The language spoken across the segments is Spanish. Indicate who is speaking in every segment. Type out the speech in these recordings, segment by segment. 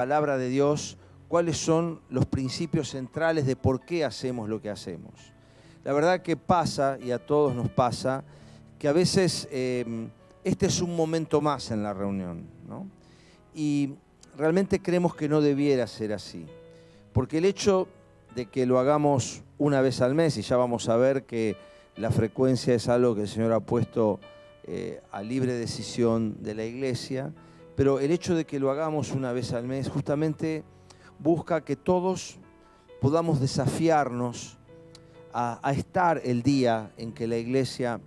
Speaker 1: palabra de Dios cuáles son los principios centrales de por qué hacemos lo que hacemos. La verdad que pasa, y a todos nos pasa, que a veces este es un momento más en la reunión, ¿no? Y realmente creemos que no debiera ser así, porque el hecho de que lo hagamos una vez al mes, y ya vamos a ver que la frecuencia es algo que el Señor ha puesto a libre decisión de la iglesia, pero el hecho de que lo hagamos una vez al mes justamente busca que todos podamos desafiarnos a estar el día en que la iglesia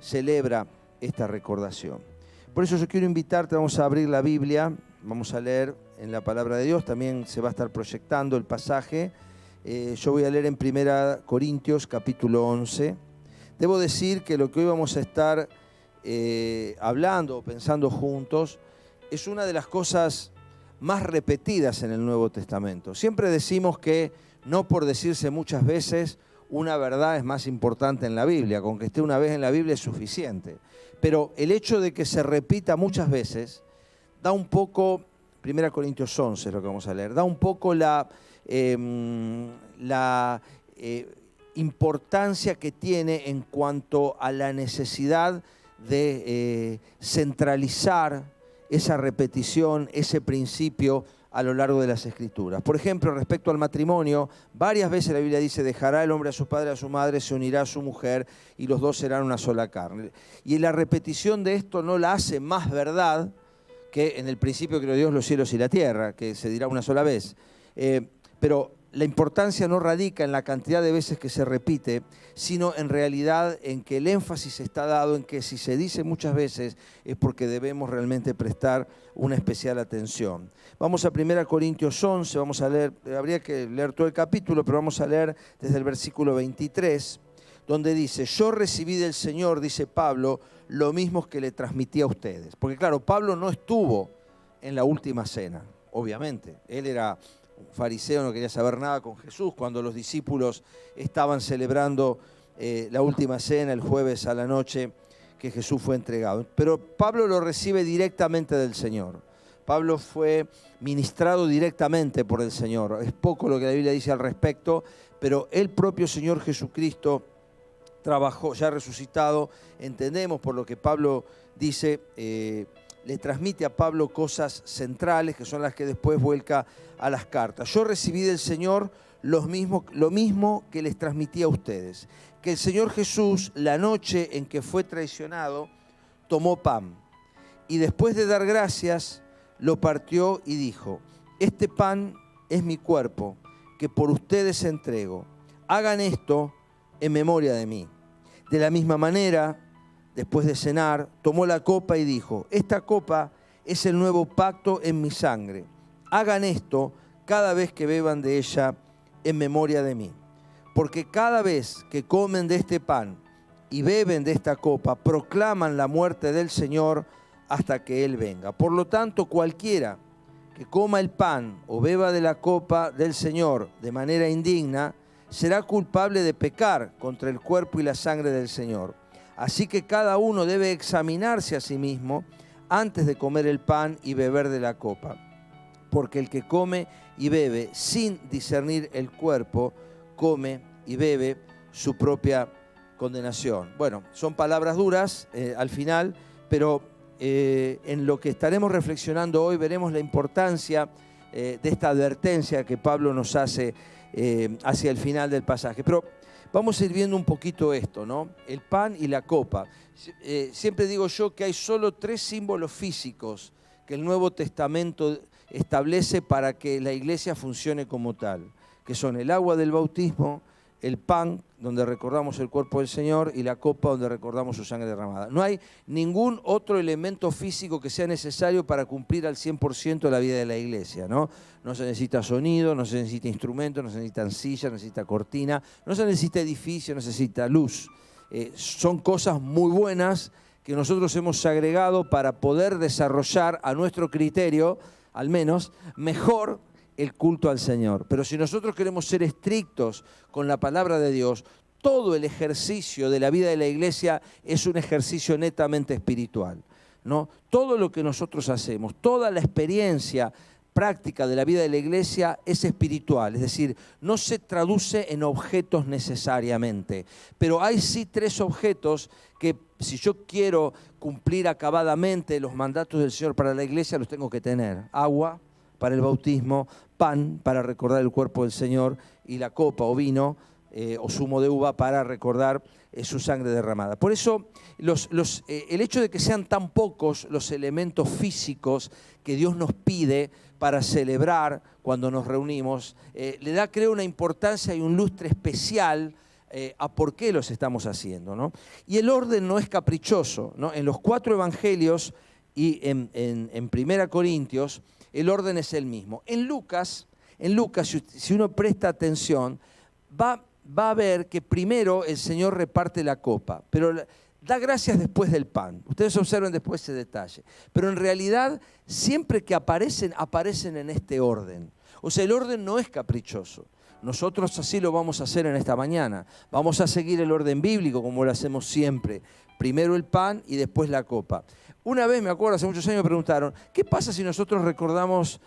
Speaker 1: celebra esta recordación. Por eso yo quiero invitarte, vamos a abrir la Biblia, vamos a leer en la palabra de Dios, también se va a estar proyectando el pasaje. Yo voy a leer en 1 Corintios capítulo 11. Debo decir que lo que hoy vamos a estar hablando o pensando juntos es una de las cosas más repetidas en el Nuevo Testamento. Siempre decimos que, no por decirse muchas veces, una verdad es más importante en la Biblia. Con que esté una vez en la Biblia es suficiente. Pero el hecho de que se repita muchas veces da un poco, 1 Corintios 11 es lo que vamos a leer, da un poco la importancia que tiene en cuanto a la necesidad de centralizar esa repetición, ese principio a lo largo de las Escrituras. Por ejemplo, respecto al matrimonio, varias veces la Biblia dice: dejará el hombre a su padre y a su madre, se unirá a su mujer y los dos serán una sola carne. Y la repetición de esto no la hace más verdad que en el principio creó Dios los cielos y la tierra, que se dirá una sola vez. Pero la importancia no radica en la cantidad de veces que se repite, sino en realidad en que el énfasis está dado en que si se dice muchas veces es porque debemos realmente prestar una especial atención. Vamos a 1 Corintios 11, vamos a leer, habría que leer todo el capítulo, pero vamos a leer desde el versículo 23, donde dice: yo recibí del Señor, dice Pablo, lo mismo que le transmití a ustedes. Porque claro, Pablo no estuvo en la última cena, obviamente. Él era un fariseo, no quería saber nada con Jesús cuando los discípulos estaban celebrando la última cena el jueves a la noche que Jesús fue entregado. Pero Pablo lo recibe directamente del Señor. Pablo fue ministrado directamente por el Señor. Es poco lo que la Biblia dice al respecto, pero el propio Señor Jesucristo trabajó, ya resucitado, entendemos por lo que Pablo dice, le transmite a Pablo cosas centrales que son las que después vuelca a las cartas. Yo recibí del Señor lo mismo que les transmití a ustedes, que el Señor Jesús, la noche en que fue traicionado, tomó pan y después de dar gracias, lo partió y dijo: este pan es mi cuerpo, que por ustedes entrego. Hagan esto en memoria de mí. De la misma manera, después de cenar, tomó la copa y dijo: esta copa es el nuevo pacto en mi sangre. Hagan esto cada vez que beban de ella en memoria de mí. Porque cada vez que comen de este pan y beben de esta copa, proclaman la muerte del Señor hasta que Él venga. Por lo tanto, cualquiera que coma el pan o beba de la copa del Señor de manera indigna, será culpable de pecar contra el cuerpo y la sangre del Señor. Así que cada uno debe examinarse a sí mismo antes de comer el pan y beber de la copa. Porque el que come y bebe sin discernir el cuerpo, come y bebe su propia condenación. Bueno, son palabras duras al final, pero en lo que estaremos reflexionando hoy veremos la importancia de esta advertencia que Pablo nos hace hacia el final del pasaje. Pero vamos a ir viendo un poquito esto, ¿no? El pan y la copa. Siempre digo yo que hay solo 3 símbolos físicos que el Nuevo Testamento establece para que la iglesia funcione como tal, que son el agua del bautismo, el pan, donde recordamos el cuerpo del Señor, y la copa, donde recordamos su sangre derramada. No hay ningún otro elemento físico que sea necesario para cumplir al 100% la vida de la iglesia, ¿no? No se necesita sonido, no se necesita instrumento, no se necesitan sillas, no se necesita cortina, no se necesita edificio, no se necesita luz. Son cosas muy buenas que nosotros hemos agregado para poder desarrollar a nuestro criterio, al menos, mejor el culto al Señor. Pero si nosotros queremos ser estrictos con la palabra de Dios, todo el ejercicio de la vida de la iglesia es un ejercicio netamente espiritual, ¿no? Todo lo que nosotros hacemos, toda la experiencia práctica de la vida de la iglesia es espiritual, es decir, no se traduce en objetos necesariamente, pero hay sí 3 objetos que si yo quiero cumplir acabadamente los mandatos del Señor para la iglesia, los tengo que tener: agua para el bautismo, pan para recordar el cuerpo del Señor y la copa o vino o zumo de uva para recordar su sangre derramada. Por eso el hecho de que sean tan pocos los elementos físicos que Dios nos pide para celebrar cuando nos reunimos, le da, creo, una importancia y un lustre especial a por qué los estamos haciendo, ¿no? Y el orden no es caprichoso, ¿no? En los 4 evangelios y en 1 Corintios, el orden es el mismo. En Lucas, si uno presta atención, va a ver que primero el Señor reparte la copa, pero da gracias después del pan. Ustedes observen después ese detalle. Pero en realidad, siempre que aparecen en este orden. O sea, el orden no es caprichoso. Nosotros así lo vamos a hacer en esta mañana. Vamos a seguir el orden bíblico como lo hacemos siempre. Primero el pan y después la copa. Una vez, me acuerdo, hace muchos años me preguntaron, ¿qué pasa si nosotros recordamos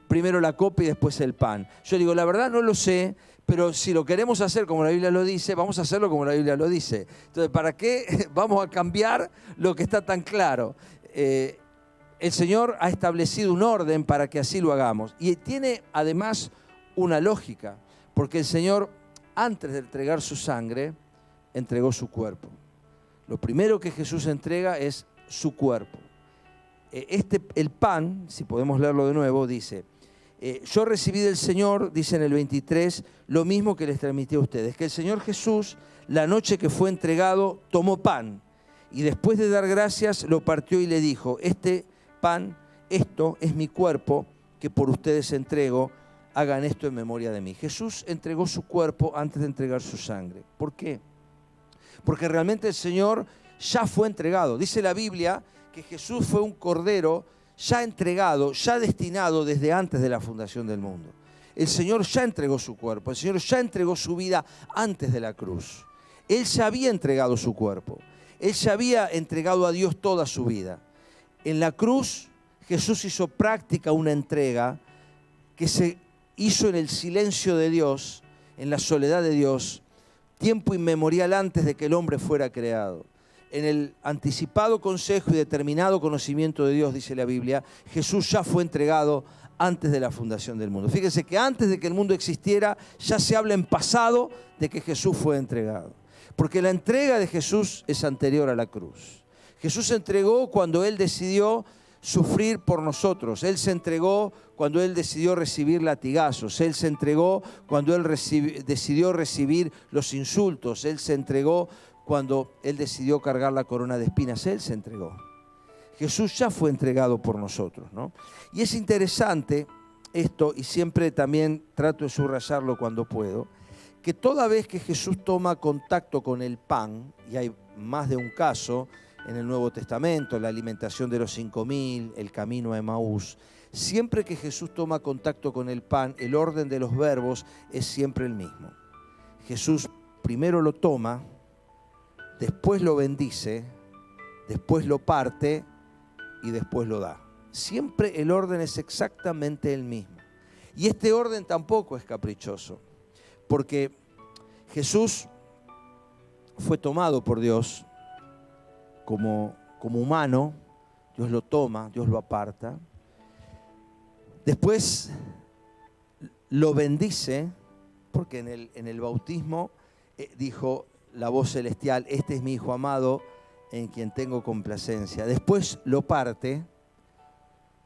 Speaker 1: primero la copa y después el pan? Yo digo, la verdad no lo sé, pero si lo queremos hacer como la Biblia lo dice, vamos a hacerlo como la Biblia lo dice. Entonces, ¿para qué vamos a cambiar lo que está tan claro? El Señor ha establecido un orden para que así lo hagamos. Y tiene además una lógica, porque el Señor, antes de entregar su sangre, entregó su cuerpo. Lo primero que Jesús entrega es su cuerpo. El pan, si podemos leerlo de nuevo, dice: yo recibí del Señor, dice en el 23, lo mismo que les transmití a ustedes, que el Señor Jesús, la noche que fue entregado, tomó pan y después de dar gracias lo partió y le dijo: este pan, esto es mi cuerpo que por ustedes entrego, hagan esto en memoria de mí. Jesús entregó su cuerpo antes de entregar su sangre. ¿Por qué? Porque realmente el Señor ya fue entregado. Dice la Biblia que Jesús fue un cordero ya entregado, ya destinado desde antes de la fundación del mundo. El Señor ya entregó su cuerpo, el Señor ya entregó su vida antes de la cruz. Él ya había entregado su cuerpo, Él ya había entregado a Dios toda su vida. En la cruz Jesús hizo práctica una entrega que se hizo en el silencio de Dios, en la soledad de Dios, tiempo inmemorial antes de que el hombre fuera creado. En el anticipado consejo y determinado conocimiento de Dios, dice la Biblia, Jesús ya fue entregado antes de la fundación del mundo. Fíjense que antes de que el mundo existiera, ya se habla en pasado de que Jesús fue entregado. Porque la entrega de Jesús es anterior a la cruz. Jesús se entregó cuando Él decidió sufrir por nosotros. Él se entregó cuando Él decidió recibir latigazos. Él se entregó cuando Él decidió recibir los insultos. Él se entregó cuando Él decidió cargar la corona de espinas. Él se entregó. Jesús ya fue entregado por nosotros, ¿no? Y es interesante esto, y siempre también trato de subrayarlo cuando puedo, que toda vez que Jesús toma contacto con el pan, y hay más de un caso en el Nuevo Testamento, la alimentación de los 5.000, el camino a Emaús, siempre que Jesús toma contacto con el pan, el orden de los verbos es siempre el mismo. Jesús primero lo toma, después lo bendice, después lo parte y después lo da. Siempre el orden es exactamente el mismo. Y este orden tampoco es caprichoso, porque Jesús fue tomado por Dios como humano. Dios lo toma, Dios lo aparta. Después lo bendice, porque en el bautismo dijo la voz celestial: este es mi Hijo amado en quien tengo complacencia. Después lo parte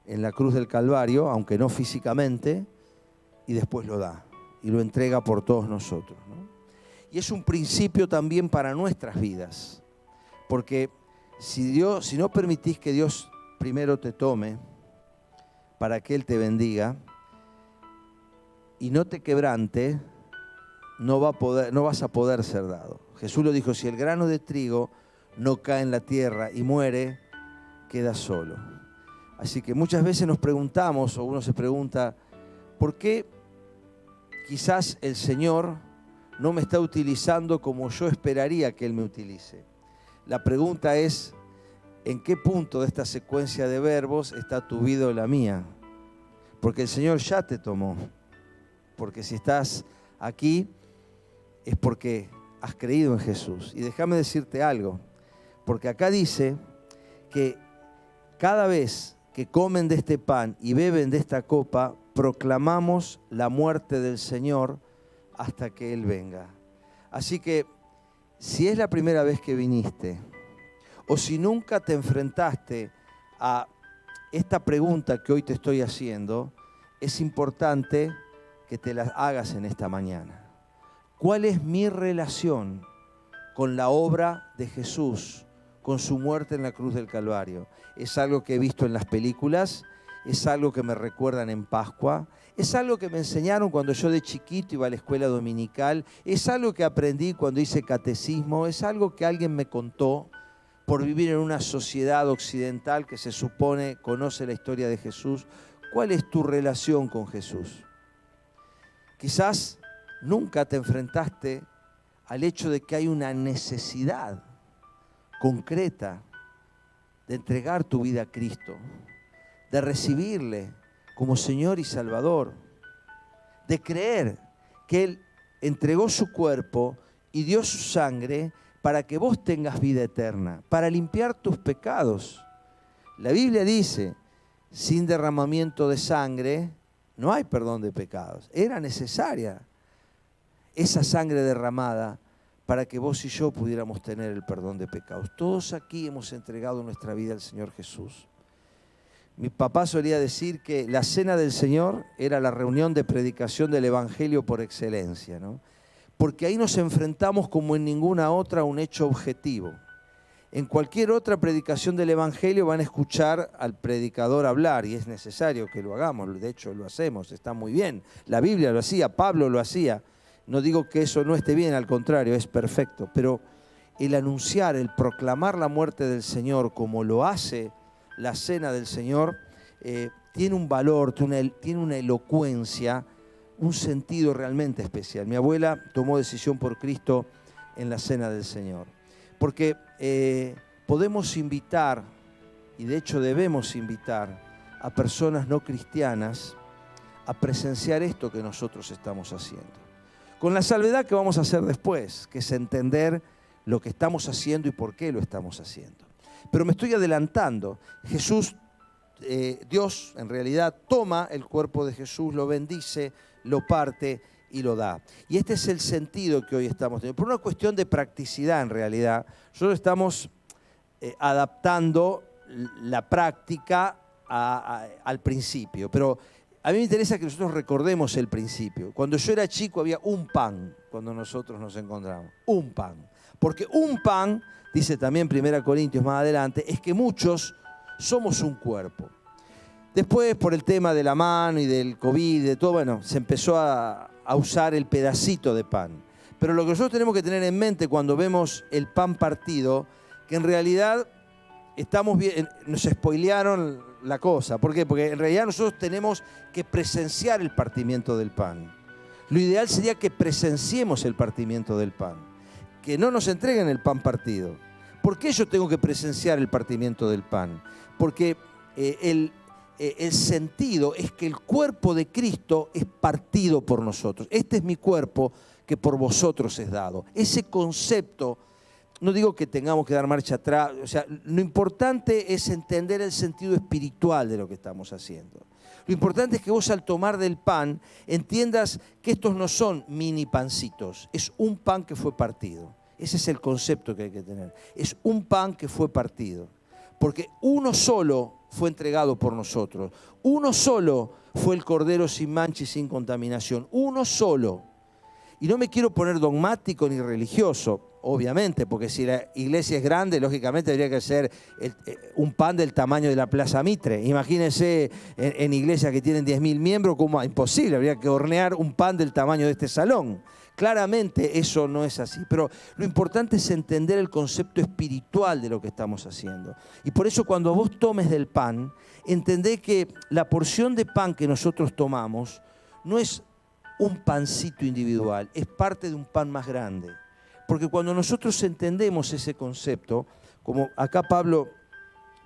Speaker 1: en la cruz del Calvario, aunque no físicamente, y después lo da y lo entrega por todos nosotros, ¿no? Y es un principio también para nuestras vidas, porque si no permitís que Dios primero te tome para que Él te bendiga y no te quebrante, no vas a poder ser dado. Jesús lo dijo: si el grano de trigo no cae en la tierra y muere, queda solo. Así que muchas veces nos preguntamos, o uno se pregunta, ¿por qué quizás el Señor no me está utilizando como yo esperaría que Él me utilice? La pregunta es: ¿en qué punto de esta secuencia de verbos está tu vida o la mía? porque el Señor ya te tomó. Porque si estás aquí es porque has creído en Jesús. Y déjame decirte algo, porque acá dice que cada vez que comen de este pan y beben de esta copa, proclamamos la muerte del Señor hasta que Él venga. Así que si es la primera vez que viniste, o si nunca te enfrentaste a esta pregunta que hoy te estoy haciendo, es importante que te la hagas en esta mañana. ¿Cuál es mi relación con la obra de Jesús, con su muerte en la cruz del Calvario? ¿Es algo que he visto en las películas? ¿Es algo que me recuerdan en Pascua? ¿Es algo que me enseñaron cuando yo de chiquito iba a la escuela dominical? ¿Es algo que aprendí cuando hice catecismo? ¿Es algo que alguien me contó por vivir en una sociedad occidental que se supone conoce la historia de Jesús? ¿Cuál es tu relación con Jesús? Quizás nunca te enfrentaste al hecho de que hay una necesidad concreta de entregar tu vida a Cristo, de recibirle como Señor y Salvador, de creer que Él entregó su cuerpo y dio su sangre para que vos tengas vida eterna, para limpiar tus pecados. La Biblia dice, sin derramamiento de sangre no hay perdón de pecados. Era necesaria esa sangre derramada para que vos y yo pudiéramos tener el perdón de pecados. Todos aquí hemos entregado nuestra vida al Señor Jesús. Mi papá solía decir que la cena del Señor era la reunión de predicación del Evangelio por excelencia, ¿no? Porque ahí nos enfrentamos como en ninguna otra a un hecho objetivo. En cualquier otra predicación del Evangelio van a escuchar al predicador hablar y es necesario que lo hagamos, de hecho lo hacemos, está muy bien. La Biblia lo hacía, Pablo lo hacía. No digo que eso no esté bien, al contrario, es perfecto. Pero el anunciar, el proclamar la muerte del Señor como lo hace la cena del Señor, tiene un valor, tiene una elocuencia, un sentido realmente especial. Mi abuela tomó decisión por Cristo en la cena del Señor. Porque podemos invitar, y de hecho debemos invitar, a personas no cristianas a presenciar esto que nosotros estamos haciendo. Con la salvedad que vamos a hacer después, que es entender lo que estamos haciendo y por qué lo estamos haciendo. Pero me estoy adelantando. Jesús, Dios en realidad toma el cuerpo de Jesús, lo bendice, lo parte y lo da. Y este es el sentido que hoy estamos teniendo. Por una cuestión de practicidad en realidad, nosotros estamos adaptando la práctica al principio, pero a mí me interesa que nosotros recordemos el principio. Cuando yo era chico había un pan cuando nosotros nos encontramos. Un pan. Porque un pan, dice también 1 Corintios más adelante, es que muchos somos un cuerpo. Después, por el tema de la mano y del COVID y de todo, bueno, se empezó a usar el pedacito de pan. Pero lo que nosotros tenemos que tener en mente cuando vemos el pan partido, que en realidad estamos bien, nos spoilearon la cosa. ¿Por qué? Porque en realidad nosotros tenemos que presenciar el partimiento del pan. Lo ideal sería que presenciemos el partimiento del pan, que no nos entreguen el pan partido. ¿Por qué yo tengo que presenciar el partimiento del pan? Porque el sentido es que el cuerpo de Cristo es partido por nosotros. Este es mi cuerpo que por vosotros es dado. Ese concepto, no digo que tengamos que dar marcha atrás, o sea, lo importante es entender el sentido espiritual de lo que estamos haciendo. Lo importante es que vos al tomar del pan entiendas que estos no son mini pancitos, es un pan que fue partido. Ese es el concepto que hay que tener. Es un pan que fue partido. Porque uno solo fue entregado por nosotros. Uno solo fue el Cordero sin mancha y sin contaminación. Uno solo. Y no me quiero poner dogmático ni religioso, obviamente, porque si la iglesia es grande, lógicamente debería que ser un pan del tamaño de la Plaza Mitre. Imagínense en iglesias que tienen 10.000 miembros, como imposible, habría que hornear un pan del tamaño de este salón. Claramente eso no es así, pero lo importante es entender el concepto espiritual de lo que estamos haciendo. Y por eso cuando vos tomes del pan, entendé que la porción de pan que nosotros tomamos no es un pancito individual, es parte de un pan más grande. Porque cuando nosotros entendemos ese concepto, como acá Pablo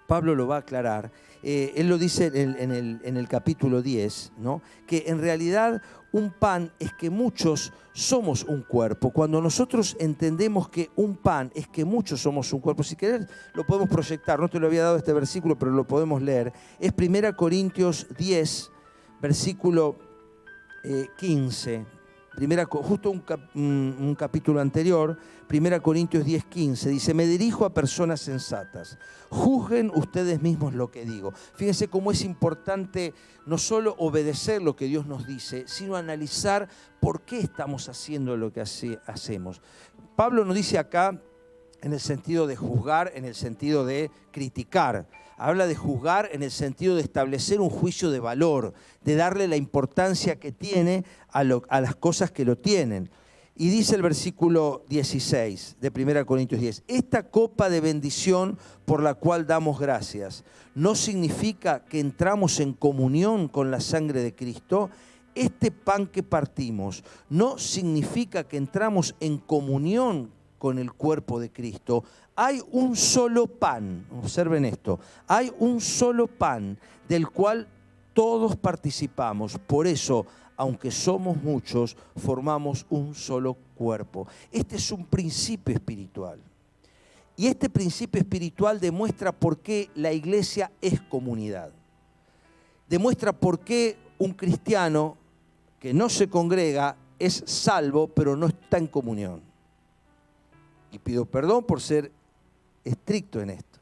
Speaker 1: Pablo lo va a aclarar. Él lo dice en el capítulo 10, ¿no? Que en realidad un pan es que muchos somos un cuerpo. Cuando nosotros entendemos que un pan es que muchos somos un cuerpo, si querés lo podemos proyectar, no te lo había dado este versículo, pero lo podemos leer. Es 1 Corintios 10, versículo 15. Justo un capítulo anterior, 1 Corintios 10, 15, dice: me dirijo a personas sensatas, juzguen ustedes mismos lo que digo. Fíjense cómo es importante no solo obedecer lo que Dios nos dice, sino analizar por qué estamos haciendo lo que hacemos. Pablo nos dice acá en el sentido de juzgar, en el sentido de criticar. Habla de juzgar en el sentido de establecer un juicio de valor, de darle la importancia que tiene a las cosas que lo tienen. Y dice el versículo 16 de 1 Corintios 10, esta copa de bendición por la cual damos gracias, ¿no significa que entramos en comunión con la sangre de Cristo? Este pan que partimos, ¿no significa que entramos en comunión con el cuerpo de Cristo? Hay un solo pan, observen esto, hay un solo pan del cual todos participamos. Por eso, aunque somos muchos, formamos un solo cuerpo. Este es un principio espiritual. Y este principio espiritual demuestra por qué la iglesia es comunidad. Demuestra por qué un cristiano que no se congrega es salvo, pero no está en comunión. Y pido perdón por ser estricto en esto.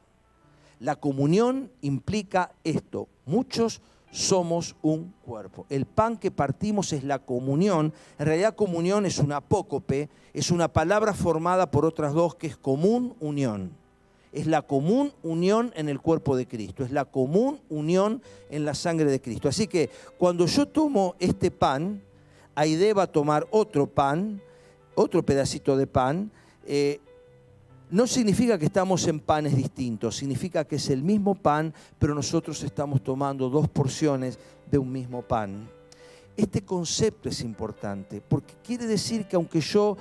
Speaker 1: La comunión implica esto: muchos somos un cuerpo. El pan que partimos es la comunión. En realidad comunión es un apócope, es una palabra formada por otras dos que es común unión. Es la común unión en el cuerpo de Cristo, es la común unión en la sangre de Cristo. Así que cuando yo tomo este pan, Aide va a tomar otro pan, otro pedacito de pan. No significa que estamos en panes distintos, significa que es el mismo pan, pero nosotros estamos tomando 2 porciones de un mismo pan. Este concepto es importante, porque quiere decir que aunque yo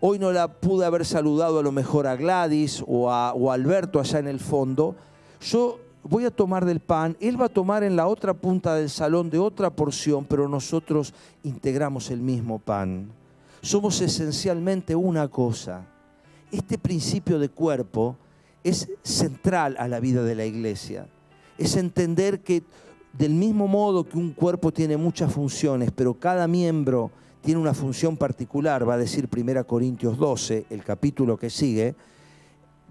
Speaker 1: hoy no la pude haber saludado a lo mejor a Gladys o a Alberto allá en el fondo, yo voy a tomar del pan, él va a tomar en la otra punta del salón de otra porción, pero nosotros integramos el mismo pan. Somos esencialmente una cosa. Este principio de cuerpo es central a la vida de la iglesia. Es entender que del mismo modo que un cuerpo tiene muchas funciones, pero cada miembro tiene una función particular, va a decir 1 Corintios 12, el capítulo que sigue,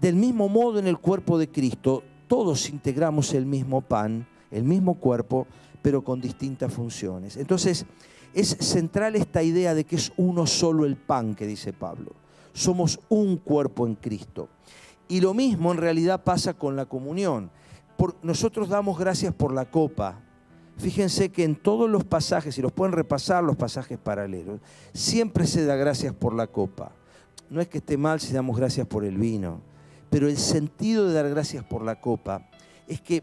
Speaker 1: del mismo modo en el cuerpo de Cristo, todos integramos el mismo pan, el mismo cuerpo, pero con distintas funciones. Entonces, es central esta idea de que es uno solo el pan que dice Pablo. Somos un cuerpo en Cristo. Y lo mismo en realidad pasa con la comunión. Nosotros damos gracias por la copa. Fíjense que en todos los pasajes, si los pueden repasar, los pasajes paralelos, siempre se da gracias por la copa. No es que esté mal si damos gracias por el vino, pero el sentido de dar gracias por la copa es que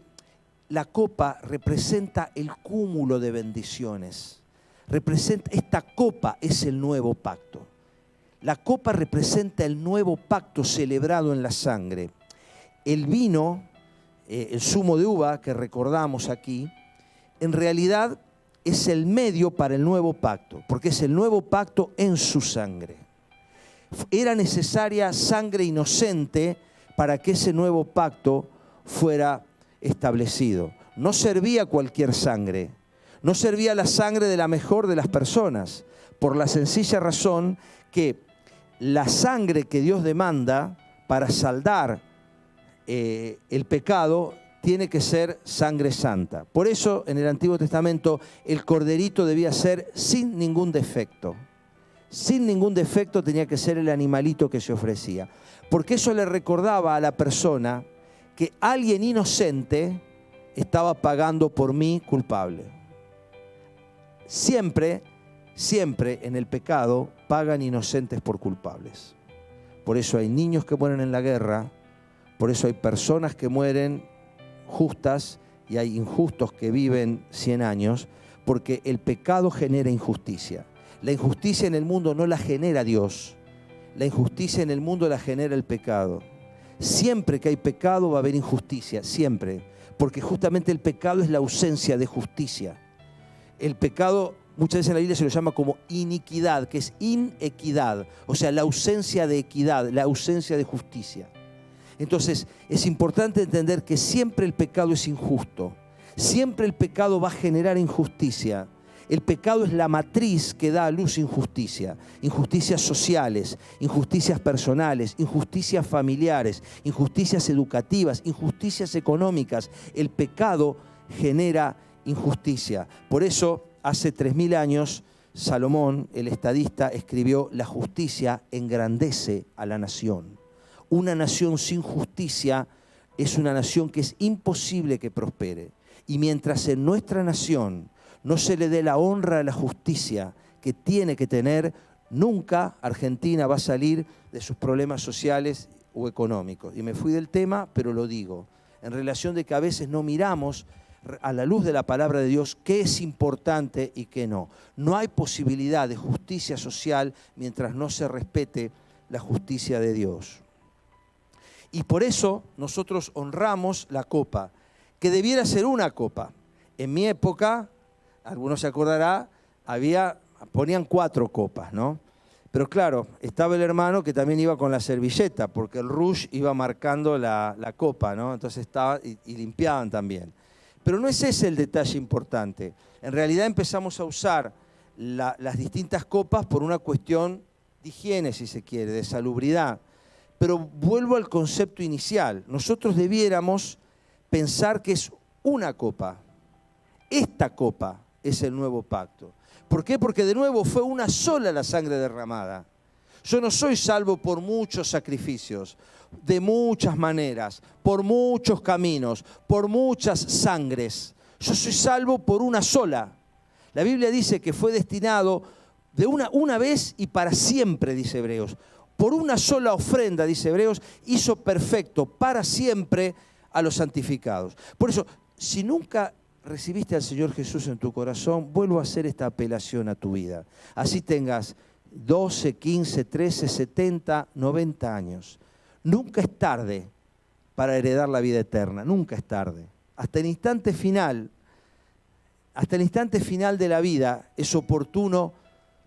Speaker 1: la copa representa el cúmulo de bendiciones. Esta copa es el nuevo pacto. La copa representa el nuevo pacto celebrado en la sangre. El vino, el zumo de uva que recordamos aquí, en realidad es el medio para el nuevo pacto, porque es el nuevo pacto en su sangre. Era necesaria sangre inocente para que ese nuevo pacto fuera establecido. No servía cualquier sangre, no servía la sangre de la mejor de las personas, por la sencilla razón que la sangre que Dios demanda para saldar el pecado tiene que ser sangre santa. Por eso en el Antiguo Testamento el corderito debía ser sin ningún defecto. Sin ningún defecto tenía que ser el animalito que se ofrecía. Porque eso le recordaba a la persona que alguien inocente estaba pagando por mí culpable. Siempre en el pecado pagan inocentes por culpables. Por eso hay niños que mueren en la guerra, por eso hay personas que mueren justas y hay injustos que viven 100 años, porque el pecado genera injusticia. La injusticia en el mundo no la genera Dios, la injusticia en el mundo la genera el pecado. Siempre que hay pecado va a haber injusticia, siempre. Porque justamente el pecado es la ausencia de justicia. El pecado muchas veces en la Biblia se lo llama como iniquidad, que es inequidad. O sea, la ausencia de equidad, la ausencia de justicia. Entonces, es importante entender que siempre el pecado es injusto. Siempre el pecado va a generar injusticia. El pecado es la matriz que da a luz injusticia. Injusticias sociales, injusticias personales, injusticias familiares, injusticias educativas, injusticias económicas. El pecado genera injusticia. Por eso, hace 3000 años, Salomón, el estadista, escribió: la justicia engrandece a la nación. Una nación sin justicia es una nación que es imposible que prospere. Y mientras en nuestra nación no se le dé la honra a la justicia que tiene que tener, nunca Argentina va a salir de sus problemas sociales o económicos. Y me fui del tema, pero lo digo, en relación de que a veces no miramos a la luz de la palabra de Dios qué es importante y qué no. No hay posibilidad de justicia social mientras no se respete la justicia de Dios. Y por eso nosotros honramos la copa, que debiera ser una copa. En mi época, algunos se acordará, ponían 4 copas, ¿no? Pero claro, estaba el hermano que también iba con la servilleta, porque el rush iba marcando la copa, ¿no? Entonces estaba y limpiaban también. Pero no es ese el detalle importante. En realidad empezamos a usar las distintas copas por una cuestión de higiene, si se quiere, de salubridad. Pero vuelvo al concepto inicial. Nosotros debiéramos pensar que es una copa. Esta copa es el nuevo pacto. ¿Por qué? Porque de nuevo fue una sola la sangre derramada. Yo no soy salvo por muchos sacrificios, de muchas maneras, por muchos caminos, por muchas sangres. Yo soy salvo por una sola. La Biblia dice que fue destinado de una vez y para siempre, dice Hebreos. Por una sola ofrenda, dice Hebreos, hizo perfecto para siempre a los santificados. Por eso, si nunca recibiste al Señor Jesús en tu corazón, vuelvo a hacer esta apelación a tu vida. Así tengas 12, 15, 13, 70, 90 años. Nunca es tarde para heredar la vida eterna, nunca es tarde. Hasta el instante final de la vida es oportuno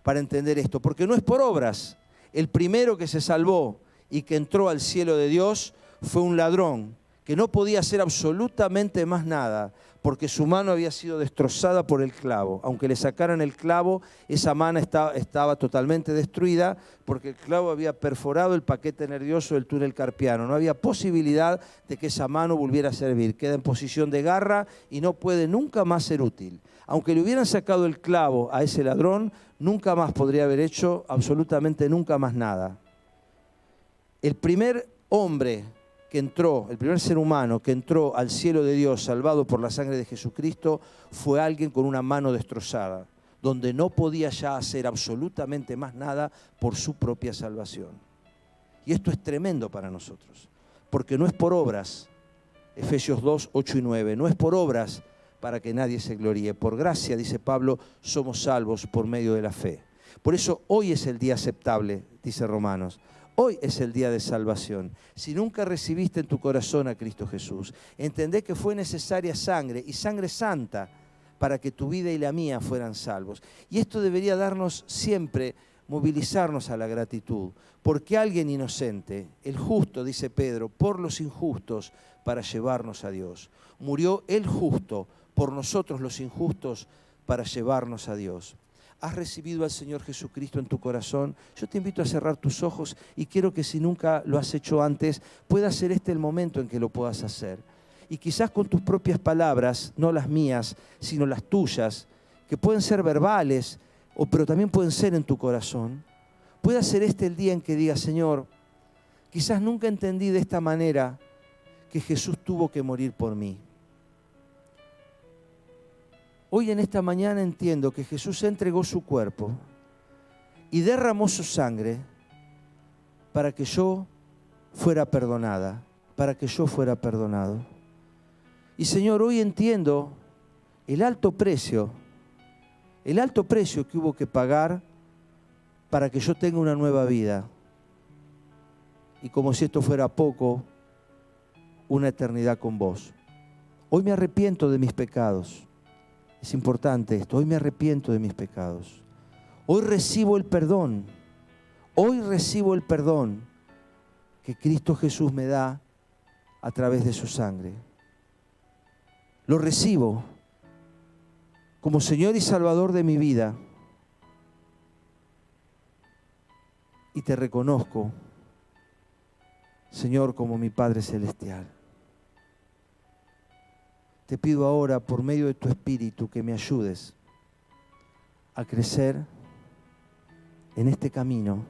Speaker 1: para entender esto, porque no es por obras. El primero que se salvó y que entró al cielo de Dios fue un ladrón que no podía hacer absolutamente más nada porque su mano había sido destrozada por el clavo. Aunque le sacaran el clavo, esa mano estaba totalmente destruida porque el clavo había perforado el paquete nervioso del túnel carpiano. No había posibilidad de que esa mano volviera a servir. Queda en posición de garra y no puede nunca más ser útil. Aunque le hubieran sacado el clavo a ese ladrón, nunca más podría haber hecho absolutamente nunca más nada. El primer hombre que entró, el primer ser humano que entró al cielo de Dios salvado por la sangre de Jesucristo fue alguien con una mano destrozada, donde no podía ya hacer absolutamente más nada por su propia salvación. Y esto es tremendo para nosotros, porque no es por obras, Efesios 2, 8 y 9, no es por obras para que nadie se gloríe. Por gracia, dice Pablo, somos salvos por medio de la fe. Por eso hoy es el día aceptable, dice Romanos. Hoy es el día de salvación. Si nunca recibiste en tu corazón a Cristo Jesús, entendé que fue necesaria sangre, y sangre santa, para que tu vida y la mía fueran salvos. Y esto debería darnos siempre, movilizarnos a la gratitud, porque alguien inocente, el justo, dice Pedro, por los injustos, para llevarnos a Dios. Murió el justo por nosotros los injustos, para llevarnos a Dios. ¿Has recibido al Señor Jesucristo en tu corazón? Yo te invito a cerrar tus ojos y quiero que si nunca lo has hecho antes, pueda ser este el momento en que lo puedas hacer. Y quizás con tus propias palabras, no las mías, sino las tuyas, que pueden ser verbales, pero también pueden ser en tu corazón. Pueda ser este el día en que digas: Señor, quizás nunca entendí de esta manera que Jesús tuvo que morir por mí. Hoy en esta mañana entiendo que Jesús entregó su cuerpo y derramó su sangre para que yo fuera perdonada, para que yo fuera perdonado. Y Señor, hoy entiendo el alto precio que hubo que pagar para que yo tenga una nueva vida. Y como si esto fuera poco, una eternidad con vos. Hoy me arrepiento de mis pecados. Es importante esto. Hoy me arrepiento de mis pecados. Hoy recibo el perdón. Hoy recibo el perdón que Cristo Jesús me da a través de su sangre. Lo recibo como Señor y Salvador de mi vida. Y te reconozco, Señor, como mi Padre Celestial. Te pido ahora, por medio de tu Espíritu, que me ayudes a crecer en este camino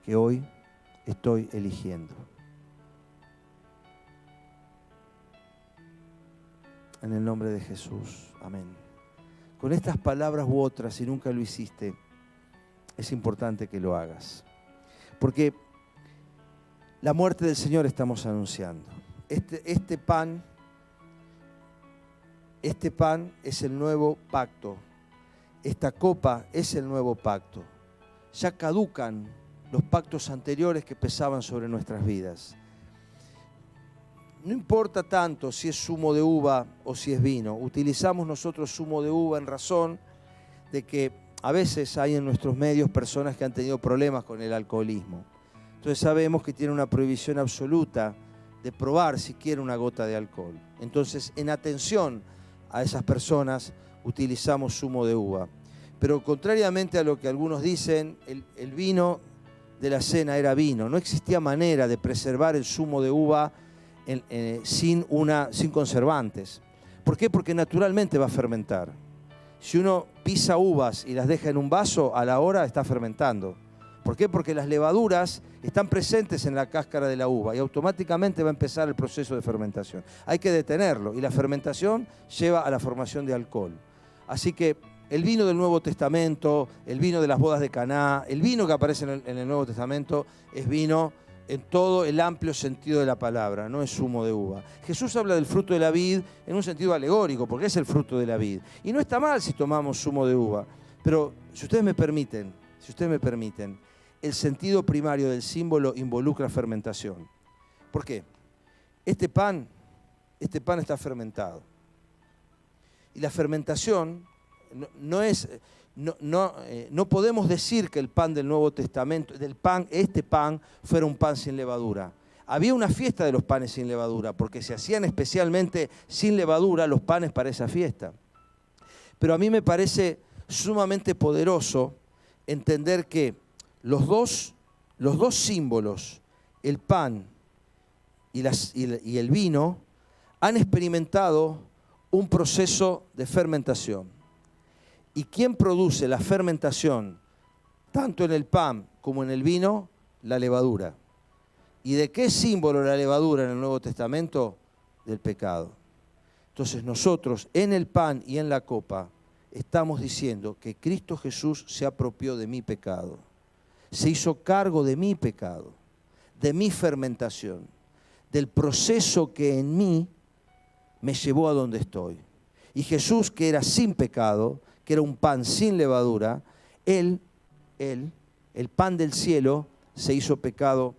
Speaker 1: que hoy estoy eligiendo. En el nombre de Jesús. Amén. Con estas palabras u otras, si nunca lo hiciste, es importante que lo hagas. Porque la muerte del Señor estamos anunciando. Este pan es el nuevo pacto. Esta copa es el nuevo pacto. Ya caducan los pactos anteriores que pesaban sobre nuestras vidas. No importa tanto si es zumo de uva o si es vino. Utilizamos nosotros zumo de uva en razón de que a veces hay en nuestros medios personas que han tenido problemas con el alcoholismo. Entonces sabemos que tiene una prohibición absoluta de probar siquiera una gota de alcohol. Entonces, en atención a esas personas, utilizamos zumo de uva. Pero contrariamente a lo que algunos dicen, el vino de la cena era vino. No existía manera de preservar el zumo de uva sin conservantes. ¿Por qué? Porque naturalmente va a fermentar. Si uno pisa uvas y las deja en un vaso, a la hora está fermentando. ¿Por qué? Porque las levaduras están presentes en la cáscara de la uva y automáticamente va a empezar el proceso de fermentación. Hay que detenerlo y la fermentación lleva a la formación de alcohol. Así que el vino del Nuevo Testamento, el vino de las bodas de Caná, el vino que aparece en el Nuevo Testamento es vino en todo el amplio sentido de la palabra, no es zumo de uva. Jesús habla del fruto de la vid en un sentido alegórico, porque es el fruto de la vid. Y no está mal si tomamos zumo de uva, pero si ustedes me permiten, el sentido primario del símbolo involucra fermentación. ¿Por qué? Este pan está fermentado. Y la fermentación no podemos decir que el pan del Nuevo Testamento, este pan fuera un pan sin levadura. Había una fiesta de los panes sin levadura, porque se hacían especialmente sin levadura los panes para esa fiesta. Pero a mí me parece sumamente poderoso entender que los dos símbolos, el pan y el vino, han experimentado un proceso de fermentación. ¿Y quién produce la fermentación, tanto en el pan como en el vino? La levadura. ¿Y de qué símbolo la levadura en el Nuevo Testamento? Del pecado. Entonces nosotros en el pan y en la copa estamos diciendo que Cristo Jesús se apropió de mi pecado. Se hizo cargo de mi pecado, de mi fermentación, del proceso que en mí me llevó a donde estoy. Y Jesús, que era sin pecado, que era un pan sin levadura, Él, el pan del cielo, se hizo pecado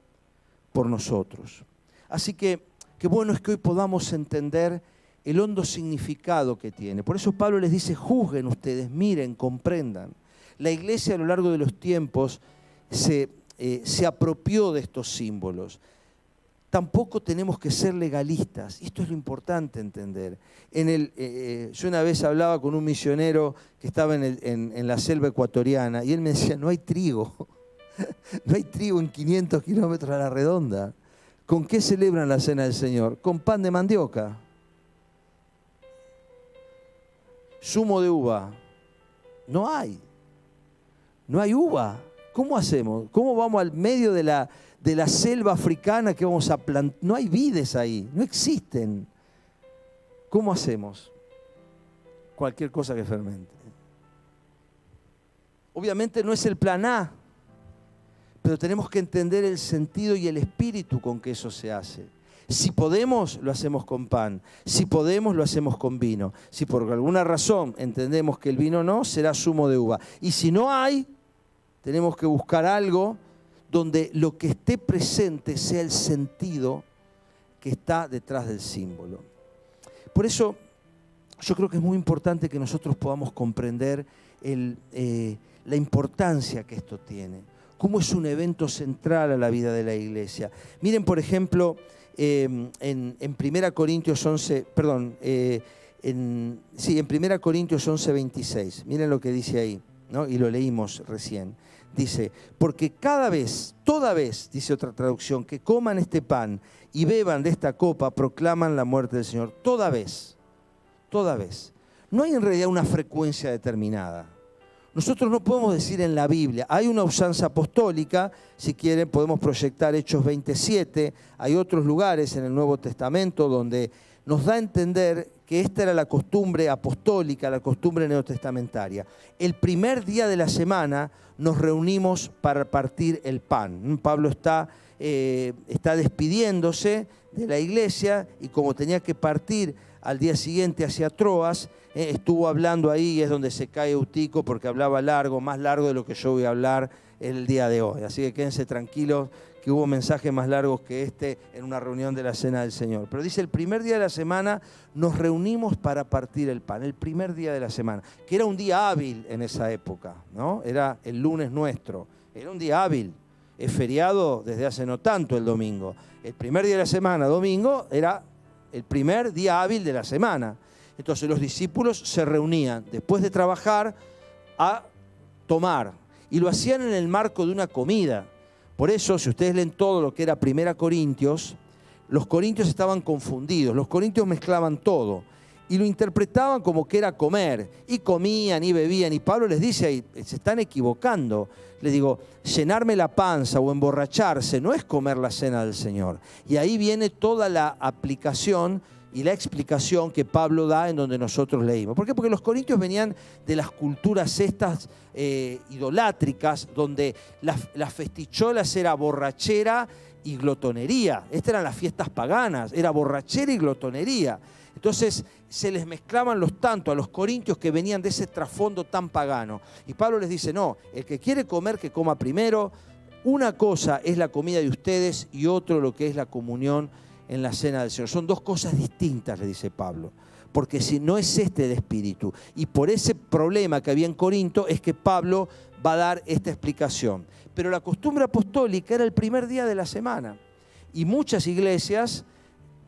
Speaker 1: por nosotros. Así que qué bueno es que hoy podamos entender el hondo significado que tiene. Por eso Pablo les dice, juzguen ustedes, miren, comprendan. La iglesia a lo largo de los tiempos se apropió de estos símbolos. Tampoco tenemos que ser legalistas. Esto es lo importante entender. Yo una vez hablaba con un misionero que estaba en la selva ecuatoriana y él me decía, no hay trigo. No hay trigo en 500 kilómetros a la redonda. ¿Con qué celebran la cena del Señor? Con pan de mandioca. Zumo de uva. No hay. No hay uva. ¿Cómo hacemos? ¿Cómo vamos al medio de la selva africana que vamos a plantar? No hay vides ahí, no existen. ¿Cómo hacemos? Cualquier cosa que fermente. Obviamente no es el plan A, pero tenemos que entender el sentido y el espíritu con que eso se hace. Si podemos, lo hacemos con pan. Si podemos, lo hacemos con vino. Si por alguna razón entendemos que el vino no, será zumo de uva. Y si no hay, tenemos que buscar algo donde lo que esté presente sea el sentido que está detrás del símbolo. Por eso yo creo que es muy importante que nosotros podamos comprender la importancia que esto tiene, cómo es un evento central a la vida de la iglesia. Miren, por ejemplo, en 1 Corintios 11, en 1 Corintios 11:26, miren lo que dice ahí, ¿no? Y lo leímos recién. Dice, porque toda vez, dice otra traducción, que coman este pan y beban de esta copa, proclaman la muerte del Señor. Toda vez. No hay en realidad una frecuencia determinada. Nosotros no podemos decir en la Biblia, hay una usanza apostólica, si quieren podemos proyectar Hechos 27, hay otros lugares en el Nuevo Testamento donde nos da a entender que esta era la costumbre apostólica, la costumbre neotestamentaria. El primer día de la semana nos reunimos para partir el pan. Pablo está despidiéndose de la iglesia y como tenía que partir al día siguiente hacia Troas, estuvo hablando ahí y es donde se cae Eutico porque hablaba largo, más largo de lo que yo voy a hablar el día de hoy. Así que quédense tranquilos que hubo mensajes más largos que este en una reunión de la Cena del Señor. Pero dice, el primer día de la semana nos reunimos para partir el pan, el primer día de la semana, que era un día hábil en esa época, ¿no? Era el lunes nuestro, era un día hábil, es feriado desde hace no tanto el domingo. El primer día de la semana, domingo, era el primer día hábil de la semana. Entonces los discípulos se reunían después de trabajar a tomar y lo hacían en el marco de una comida. Por eso, si ustedes leen todo lo que era 1 Corintios, los corintios estaban confundidos, los corintios mezclaban todo y lo interpretaban como que era comer, y comían y bebían, y Pablo les dice ahí, se están equivocando. Les digo, llenarme la panza o emborracharse no es comer la cena del Señor. Y ahí viene toda la aplicación y la explicación que Pablo da en donde nosotros leímos. ¿Por qué? Porque los corintios venían de las culturas estas idolátricas, donde las festicholas era borrachera y glotonería. Estas eran las fiestas paganas, era borrachera y glotonería. Entonces se les mezclaban tanto a los corintios que venían de ese trasfondo tan pagano. Y Pablo les dice, no, el que quiere comer, que coma primero. Una cosa es la comida de ustedes y otro lo que es la comunión en la cena del Señor. Son dos cosas distintas, le dice Pablo. Porque si no es de espíritu. Y por ese problema que había en Corinto es que Pablo va a dar esta explicación. Pero la costumbre apostólica era el primer día de la semana. Y muchas iglesias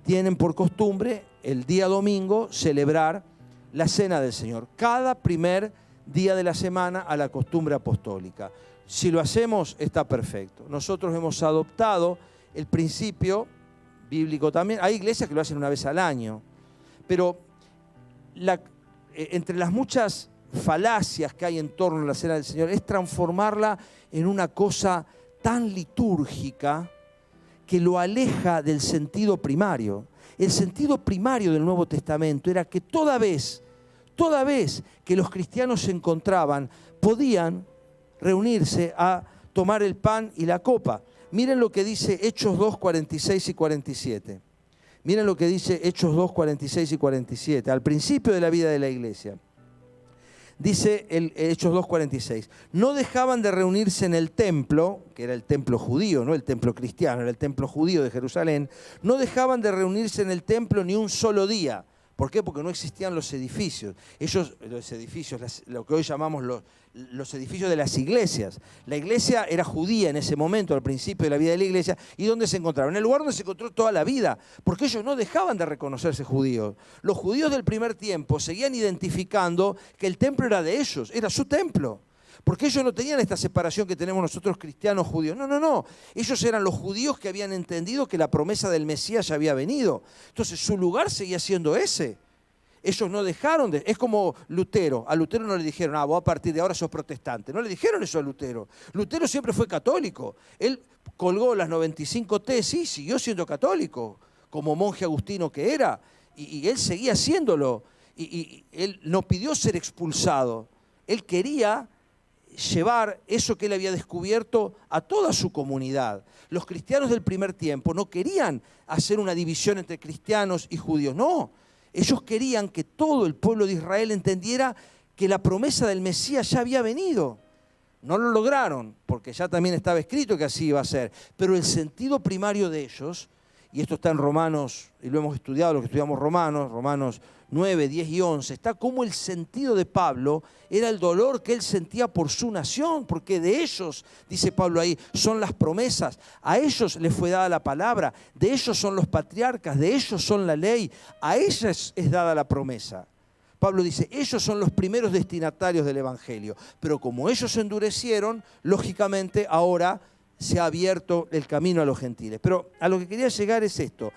Speaker 1: tienen por costumbre el día domingo celebrar la cena del Señor. Cada primer día de la semana a la costumbre apostólica. Si lo hacemos, está perfecto. Nosotros hemos adoptado el principio bíblico también. Hay iglesias que lo hacen una vez al año. Pero entre las muchas falacias que hay en torno a la cena del Señor es transformarla en una cosa tan litúrgica que lo aleja del sentido primario. El sentido primario del Nuevo Testamento era que toda vez que los cristianos se encontraban, podían reunirse a tomar el pan y la copa. Miren lo que dice Hechos 2, 46 y 47. Miren lo que dice Hechos 2, 46 y 47, al principio de la vida de la iglesia. Dice Hechos 2, 46. No dejaban de reunirse en el templo, que era el templo judío, no el templo cristiano, era el templo judío de Jerusalén. No dejaban de reunirse en el templo ni un solo día. ¿Por qué? Porque no existían los edificios. Los edificios, lo que hoy llamamos los edificios de las iglesias. La iglesia era judía en ese momento, al principio de la vida de la iglesia. ¿Y dónde se encontraban? En el lugar donde se encontró toda la vida. Porque ellos no dejaban de reconocerse judíos. Los judíos del primer tiempo seguían identificando que el templo era de ellos, era su templo. Porque ellos no tenían esta separación que tenemos nosotros cristianos judíos. No. Ellos eran los judíos que habían entendido que la promesa del Mesías ya había venido. Entonces su lugar seguía siendo ese. Ellos no dejaron de... Es como Lutero. A Lutero no le dijeron, vos a partir de ahora sos protestante. No le dijeron eso a Lutero. Lutero siempre fue católico. Él colgó las 95 tesis y siguió siendo católico, como monje agustino que era. Y él seguía haciéndolo. Y él no pidió ser expulsado. Él quería llevar eso que él había descubierto a toda su comunidad. Los cristianos del primer tiempo no querían hacer una división entre cristianos y judíos, no. Ellos querían que todo el pueblo de Israel entendiera que la promesa del Mesías ya había venido. No lo lograron, porque ya también estaba escrito que así iba a ser. Pero el sentido primario de ellos y esto está en Romanos, y lo hemos estudiado, lo que estudiamos Romanos 9, 10 y 11, está como el sentido de Pablo era el dolor que él sentía por su nación, porque de ellos, dice Pablo ahí, son las promesas, a ellos les fue dada la palabra, de ellos son los patriarcas, de ellos son la ley, a ellos es dada la promesa. Pablo dice, ellos son los primeros destinatarios del Evangelio, pero como ellos se endurecieron, lógicamente ahora se ha abierto el camino a los gentiles. Pero a lo que quería llegar es esto: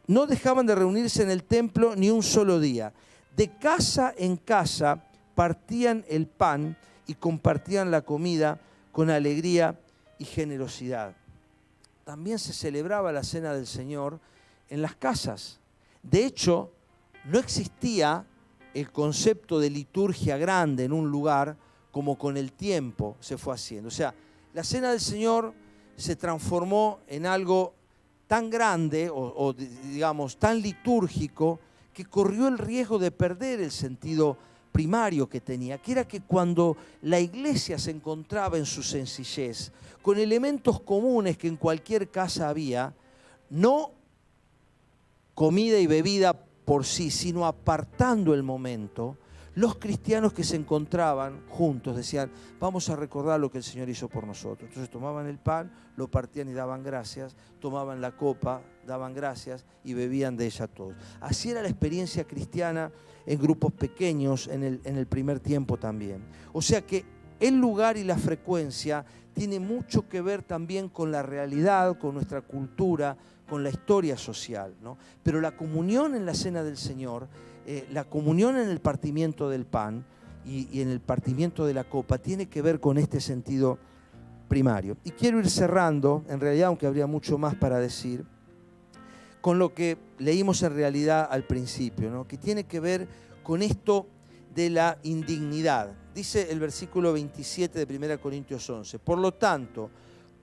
Speaker 1: no dejaban de reunirse en el templo ni un solo día. De casa en casa partían el pan y compartían la comida con alegría y generosidad. También se celebraba la cena del Señor en las casas. De hecho, no existía el concepto de liturgia grande en un lugar como con el tiempo se fue haciendo. O sea, la cena del Señor se transformó en algo tan grande o digamos tan litúrgico que corrió el riesgo de perder el sentido primario que tenía, que era que cuando la iglesia se encontraba en su sencillez, con elementos comunes que en cualquier casa había, no comida y bebida por sí, sino apartando el momento, los cristianos que se encontraban juntos decían, vamos a recordar lo que el Señor hizo por nosotros. Entonces tomaban el pan, lo partían y daban gracias, tomaban la copa, daban gracias y bebían de ella todos. Así era la experiencia cristiana en grupos pequeños en el primer tiempo también. O sea que el lugar y la frecuencia tiene mucho que ver también con la realidad, con nuestra cultura, con la historia social, ¿no? Pero la comunión en la cena del Señor, la comunión en el partimiento del pan y en el partimiento de la copa tiene que ver con este sentido primario. Y quiero ir cerrando, en realidad, aunque habría mucho más para decir, con lo que leímos en realidad al principio, ¿no? Que tiene que ver con esto de la indignidad. Dice el versículo 27 de 1 Corintios 11, por lo tanto,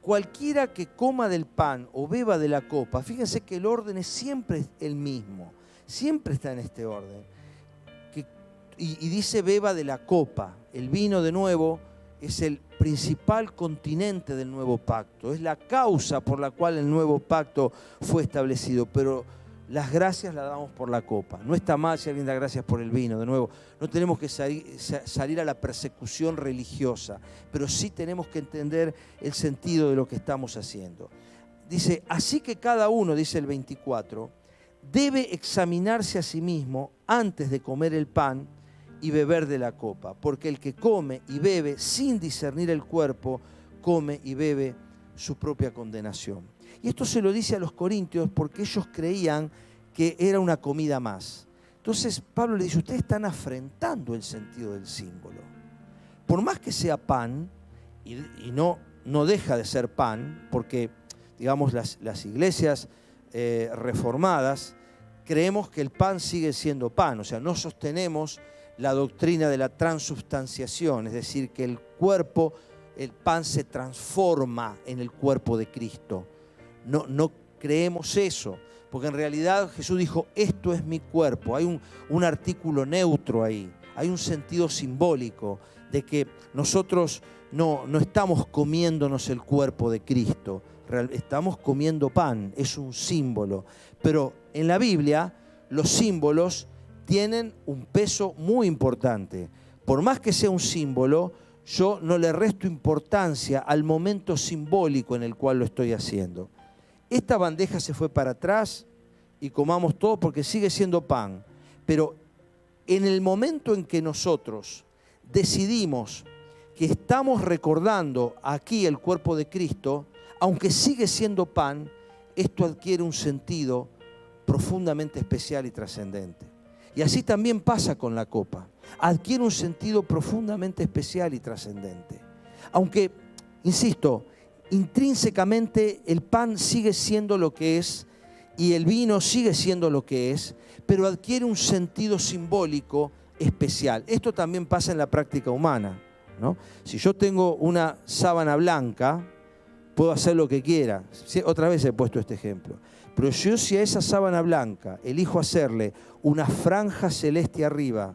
Speaker 1: cualquiera que coma del pan o beba de la copa, fíjense que el orden es siempre el mismo, siempre está en este orden. Y dice beba de la copa. El vino, de nuevo, es el principal continente del nuevo pacto. Es la causa por la cual el nuevo pacto fue establecido. Pero las gracias las damos por la copa. No está mal si alguien da gracias por el vino. De nuevo, no tenemos que salir a la persecución religiosa, pero sí tenemos que entender el sentido de lo que estamos haciendo. Dice, así que cada uno, dice el 24, debe examinarse a sí mismo antes de comer el pan y beber de la copa, porque el que come y bebe sin discernir el cuerpo, come y bebe su propia condenación. Y esto se lo dice a los corintios porque ellos creían que era una comida más. Entonces Pablo le dice, ustedes están afrentando el sentido del símbolo. Por más que sea pan, y no deja de ser pan, porque digamos las iglesias reformadas, creemos que el pan sigue siendo pan, o sea, no sostenemos la doctrina de la transubstanciación, es decir, que el cuerpo, el pan se transforma en el cuerpo de Cristo. No creemos eso, porque en realidad Jesús dijo, esto es mi cuerpo. Hay un artículo neutro ahí, hay un sentido simbólico de que nosotros no estamos comiéndonos el cuerpo de Cristo, estamos comiendo pan, es un símbolo. Pero en la Biblia los símbolos tienen un peso muy importante. Por más que sea un símbolo, yo no le resto importancia al momento simbólico en el cual lo estoy haciendo. Esta bandeja se fue para atrás y comamos todo porque sigue siendo pan. Pero en el momento en que nosotros decidimos que estamos recordando aquí el cuerpo de Cristo, aunque sigue siendo pan, esto adquiere un sentido profundamente especial y trascendente. Y así también pasa con la copa. Adquiere un sentido profundamente especial y trascendente. Aunque, insisto, intrínsecamente el pan sigue siendo lo que es y el vino sigue siendo lo que es, pero adquiere un sentido simbólico especial. Esto también pasa en la práctica humana, ¿no? Si yo tengo una sábana blanca, puedo hacer lo que quiera. Otra vez he puesto este ejemplo. Pero yo, si a esa sábana blanca elijo hacerle una franja celeste arriba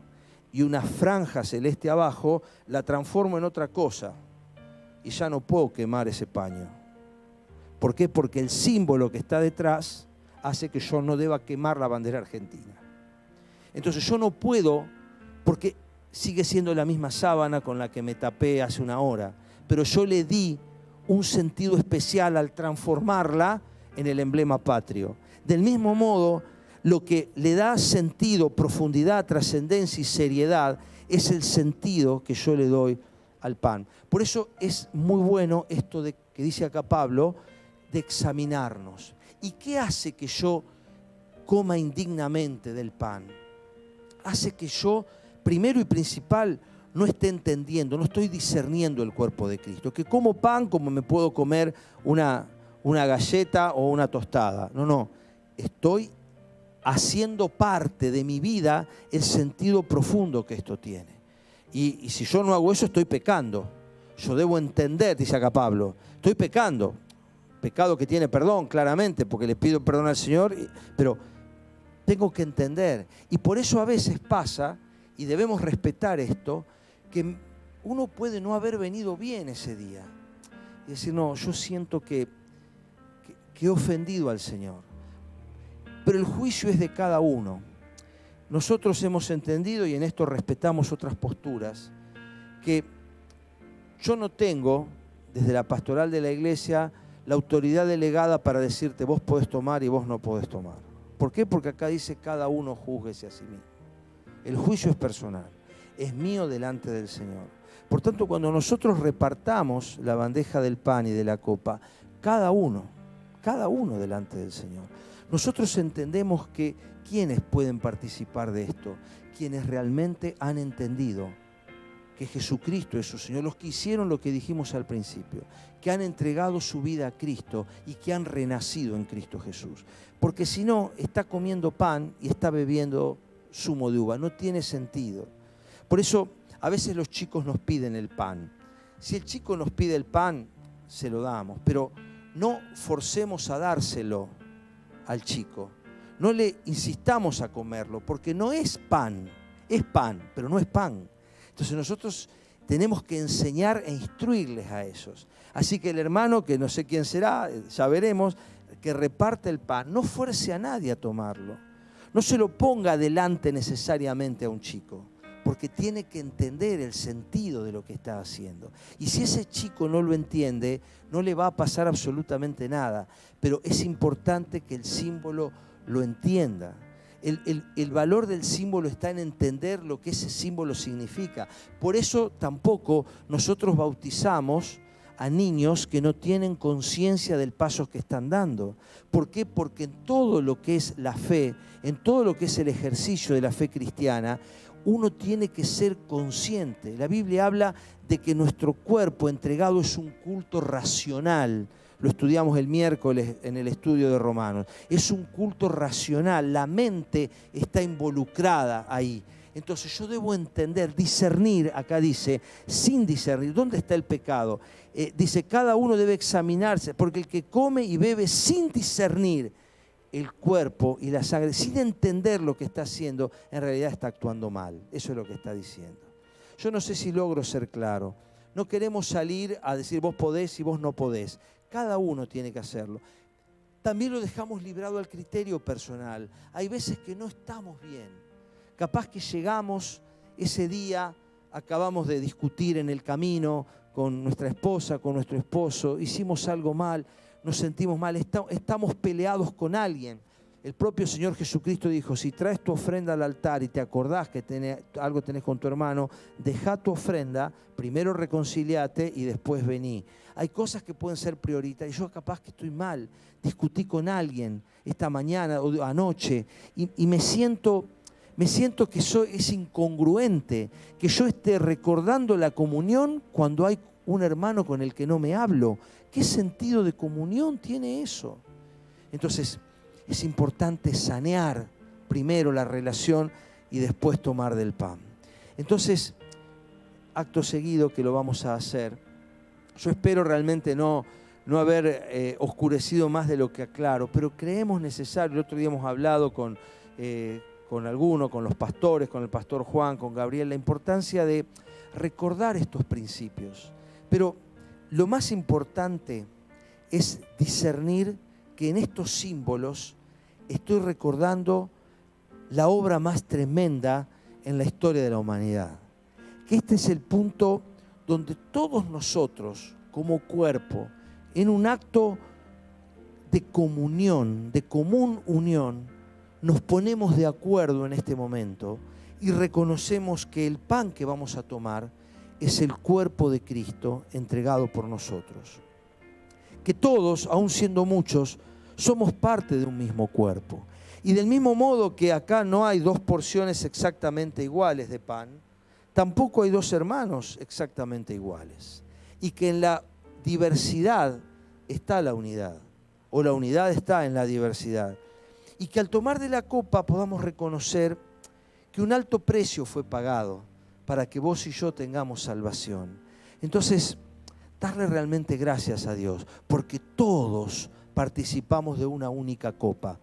Speaker 1: y una franja celeste abajo, la transformo en otra cosa y ya no puedo quemar ese paño. ¿Por qué? Porque el símbolo que está detrás hace que yo no deba quemar la bandera argentina. Entonces yo no puedo, porque sigue siendo la misma sábana con la que me tapé hace una hora, pero yo le di un sentido especial al transformarla en el emblema patrio. Del mismo modo, lo que le da sentido, profundidad, trascendencia y seriedad es el sentido que yo le doy al pan. Por eso es muy bueno esto que dice acá Pablo, de examinarnos. ¿Y qué hace que yo coma indignamente del pan? Hace que yo, primero y principal, no esté entendiendo, no estoy discerniendo el cuerpo de Cristo. Que como pan como me puedo comer una galleta o una tostada. No, estoy haciendo parte de mi vida el sentido profundo que esto tiene. Y si yo no hago eso, estoy pecando. Yo debo entender, dice acá Pablo, estoy pecando. Pecado que tiene perdón, claramente, porque le pido perdón al Señor, pero tengo que entender. Y por eso a veces pasa, y debemos respetar esto, que uno puede no haber venido bien ese día. Y decir, no, yo siento que he ofendido al Señor. Pero el juicio es de cada uno. Nosotros hemos entendido, y en esto respetamos otras posturas, que yo no tengo, desde la pastoral de la iglesia, la autoridad delegada para decirte vos podés tomar y vos no podés tomar. ¿Por qué? Porque acá dice cada uno júzguese a sí mismo. El juicio es personal, es mío delante del Señor. Por tanto, cuando nosotros repartamos la bandeja del pan y de la copa, cada uno delante del Señor. Nosotros entendemos que ¿quiénes pueden participar de esto? Quienes realmente han entendido que Jesucristo es su Señor, los que hicieron lo que dijimos al principio, que han entregado su vida a Cristo y que han renacido en Cristo Jesús. Porque si no, está comiendo pan y está bebiendo zumo de uva, no tiene sentido. Por eso a veces los chicos nos piden el pan. Si el chico nos pide el pan, se lo damos, pero no forcemos a dárselo al chico. No le insistamos a comerlo, porque no es pan, pero no es pan. Entonces nosotros tenemos que enseñar e instruirles a esos. Así que el hermano, que no sé quién será, ya veremos, que reparte el pan, no fuerce a nadie a tomarlo. No se lo ponga delante necesariamente a un chico, porque tiene que entender el sentido de lo que está haciendo. Y si ese chico no lo entiende, no le va a pasar absolutamente nada. Pero es importante que el símbolo lo entienda. El valor del símbolo está en entender lo que ese símbolo significa. Por eso tampoco nosotros bautizamos a niños que no tienen conciencia del paso que están dando. ¿Por qué? Porque en todo lo que es la fe, en todo lo que es el ejercicio de la fe cristiana, uno tiene que ser consciente. La Biblia habla de que nuestro cuerpo entregado es un culto racional. Lo estudiamos el miércoles en el estudio de Romanos. Es un culto racional, la mente está involucrada ahí. Entonces yo debo entender, discernir, acá dice, sin discernir. ¿Dónde está el pecado? Dice, cada uno debe examinarse, porque el que come y bebe sin discernir el cuerpo y la sangre, sin entender lo que está haciendo, en realidad está actuando mal. Eso es lo que está diciendo. Yo no sé si logro ser claro. No queremos salir a decir vos podés y vos no podés. Cada uno tiene que hacerlo. También lo dejamos librado al criterio personal. Hay veces que no estamos bien. Capaz que llegamos ese día, acabamos de discutir en el camino con nuestra esposa, con nuestro esposo, hicimos algo mal, nos sentimos mal, estamos peleados con alguien. El propio Señor Jesucristo dijo, si traes tu ofrenda al altar y te acordás que algo tenés con tu hermano, dejá tu ofrenda, primero reconciliate y después vení. Hay cosas que pueden ser prioritarias. Yo capaz que estoy mal, discutí con alguien esta mañana o anoche y me siento que es incongruente que yo esté recordando la comunión cuando hay un hermano con el que no me hablo. ¿Qué sentido de comunión tiene eso? Entonces, es importante sanear primero la relación y después tomar del pan. Entonces, acto seguido que lo vamos a hacer, yo espero realmente no haber oscurecido más de lo que aclaro, pero creemos necesario. El otro día hemos hablado con algunos, con los pastores, con el pastor Juan, con Gabriel, la importancia de recordar estos principios. Pero lo más importante es discernir que en estos símbolos estoy recordando la obra más tremenda en la historia de la humanidad. Que este es el punto donde todos nosotros, como cuerpo, en un acto de comunión, de común unión, nos ponemos de acuerdo en este momento y reconocemos que el pan que vamos a tomar es el cuerpo de Cristo entregado por nosotros. Que todos, aun siendo muchos, somos parte de un mismo cuerpo. Y del mismo modo que acá no hay dos porciones exactamente iguales de pan, tampoco hay dos hermanos exactamente iguales. Y que en la diversidad está la unidad, o la unidad está en la diversidad. Y que al tomar de la copa podamos reconocer que un alto precio fue pagado para que vos y yo tengamos salvación. Entonces, darle realmente gracias a Dios, porque todos participamos de una única copa.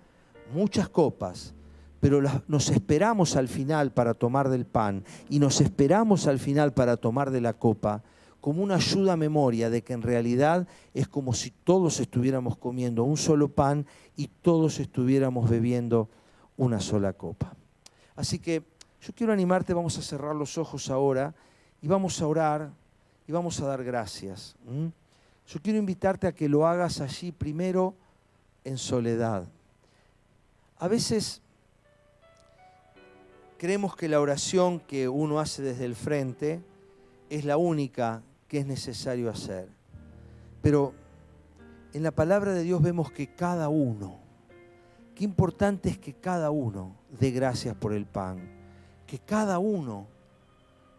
Speaker 1: Muchas copas, pero nos esperamos al final para tomar del pan y nos esperamos al final para tomar de la copa como una ayuda a memoria de que en realidad es como si todos estuviéramos comiendo un solo pan y todos estuviéramos bebiendo una sola copa. Así que yo quiero animarte, vamos a cerrar los ojos ahora y vamos a orar y vamos a dar gracias. Yo quiero invitarte a que lo hagas allí primero en soledad. A veces creemos que la oración que uno hace desde el frente es la única que es necesario hacer. Pero en la palabra de Dios vemos que cada uno, qué importante es que cada uno dé gracias por el pan. Que cada uno,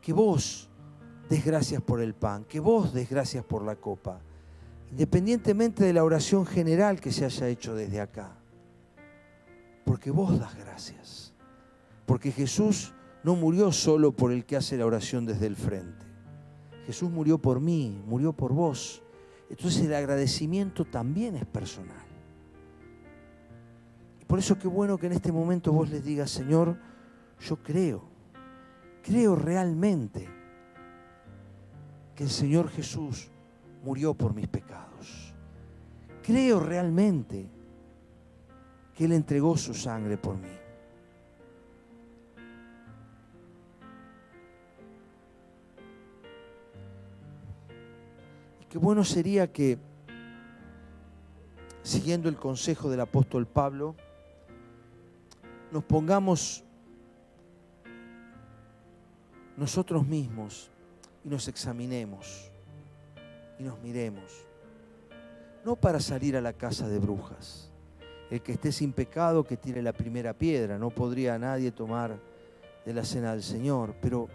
Speaker 1: que vos des gracias por el pan, que vos des gracias por la copa, independientemente de la oración general que se haya hecho desde acá. Porque vos das gracias. Porque Jesús no murió solo por el que hace la oración desde el frente. Jesús murió por mí, murió por vos. Entonces el agradecimiento también es personal. Y por eso qué bueno que en este momento vos les digas, Señor, yo creo realmente que el Señor Jesús murió por mis pecados. Creo realmente que Él entregó su sangre por mí. Y qué bueno sería que, siguiendo el consejo del apóstol Pablo, nos pongamos nosotros mismos y nos examinemos y nos miremos. No para salir a la casa de brujas. El que esté sin pecado, que tire la primera piedra. No podría nadie tomar de la cena del Señor. Pero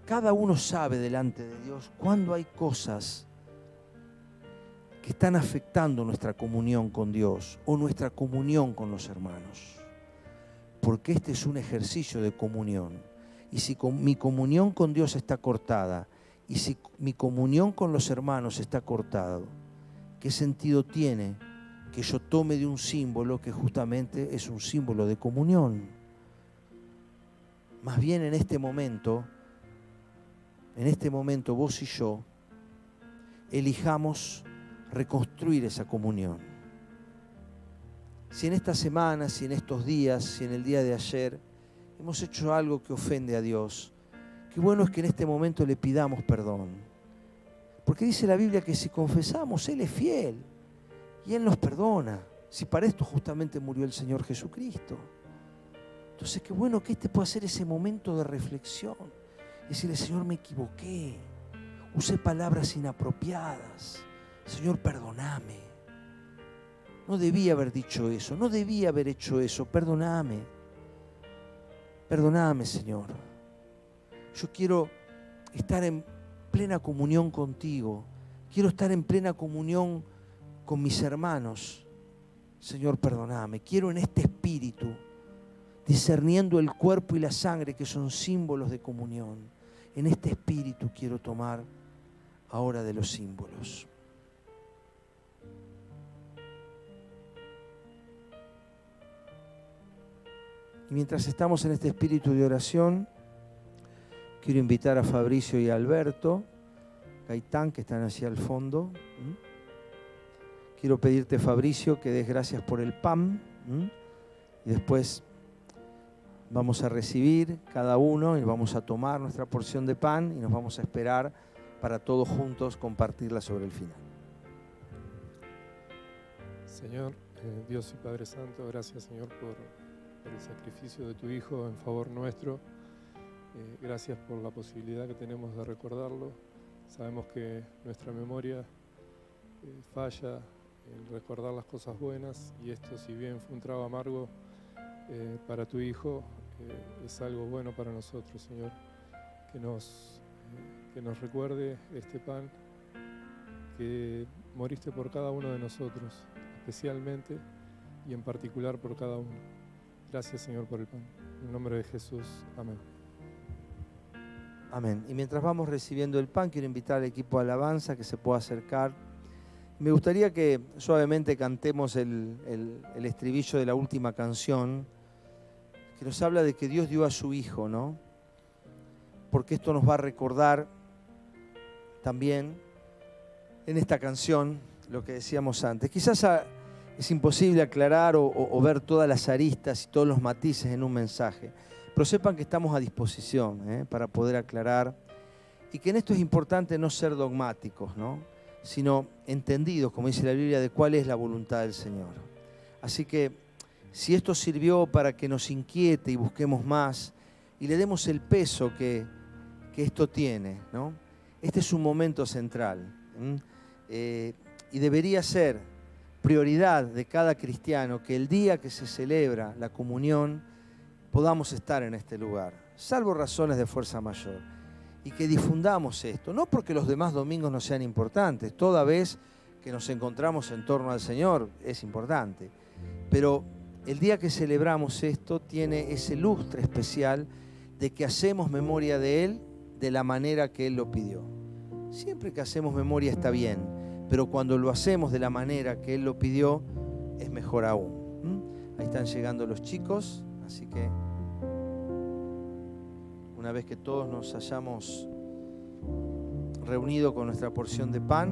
Speaker 1: cada uno sabe delante de Dios cuando hay cosas que están afectando nuestra comunión con Dios o nuestra comunión con los hermanos. Porque este es un ejercicio de comunión. Y si mi comunión con Dios está cortada, y si mi comunión con los hermanos está cortada, ¿qué sentido tiene que yo tome de un símbolo que justamente es un símbolo de comunión? Más bien en este momento vos y yo elijamos reconstruir esa comunión. Si en esta semana, si en estos días, si en el día de ayer hemos hecho algo que ofende a Dios, qué bueno es que en este momento le pidamos perdón. Porque dice la Biblia que si confesamos, Él es fiel y Él nos perdona. Si para esto justamente murió el Señor Jesucristo. Entonces qué bueno que este pueda ser ese momento de reflexión. Decirle, Señor, me equivoqué. Usé palabras inapropiadas. Señor, perdóname. No debía haber dicho eso. No debía haber hecho eso. Perdóname. Perdóname, Señor. Yo quiero estar en plena comunión contigo. Quiero estar en plena comunión con mis hermanos. Señor, perdóname. Quiero en este espíritu, discerniendo el cuerpo y la sangre que son símbolos de comunión, en este espíritu quiero tomar ahora de los símbolos. Y mientras estamos en este espíritu de oración, quiero invitar a Fabricio y a Alberto Gaitán, que están hacia el fondo, quiero pedirte, Fabricio, que des gracias por el pan, y después vamos a recibir cada uno y vamos a tomar nuestra porción de pan y nos vamos a esperar para todos juntos compartirla sobre el final.
Speaker 2: Señor, Dios y Padre Santo, gracias, Señor, por el sacrificio de tu Hijo en favor nuestro. Gracias por la posibilidad que tenemos de recordarlo. Sabemos que nuestra memoria falla en recordar las cosas buenas, y esto, si bien fue un trago amargo para tu Hijo, es algo bueno para nosotros, Señor. Que nos recuerde este pan, que moriste por cada uno de nosotros, especialmente y en particular por cada uno. Gracias, Señor, por el pan. En el nombre de Jesús. Amén.
Speaker 1: Amén. Y mientras vamos recibiendo el pan, quiero invitar al equipo de alabanza que se pueda acercar. Me gustaría que suavemente cantemos el estribillo de la última canción, que nos habla de que Dios dio a su Hijo, ¿no? Porque esto nos va a recordar también en esta canción lo que decíamos antes. Quizás es imposible aclarar o ver todas las aristas y todos los matices en un mensaje, pero sepan que estamos a disposición para poder aclarar, y que en esto es importante no ser dogmáticos, ¿no? Sino entendidos, como dice la Biblia, de cuál es la voluntad del Señor. Así que si esto sirvió para que nos inquiete y busquemos más y le demos el peso que esto tiene, ¿no? Este es un momento central, y debería ser prioridad de cada cristiano que el día que se celebra la comunión podamos estar en este lugar, salvo razones de fuerza mayor, y que difundamos esto, no porque los demás domingos no sean importantes, toda vez que nos encontramos en torno al Señor es importante, pero el día que celebramos esto tiene ese lustre especial de que hacemos memoria de Él de la manera que Él lo pidió. Siempre que hacemos memoria está bien, pero cuando lo hacemos de la manera que Él lo pidió, es mejor aún. Ahí están llegando los chicos, así que una vez que todos nos hayamos reunido con nuestra porción de pan,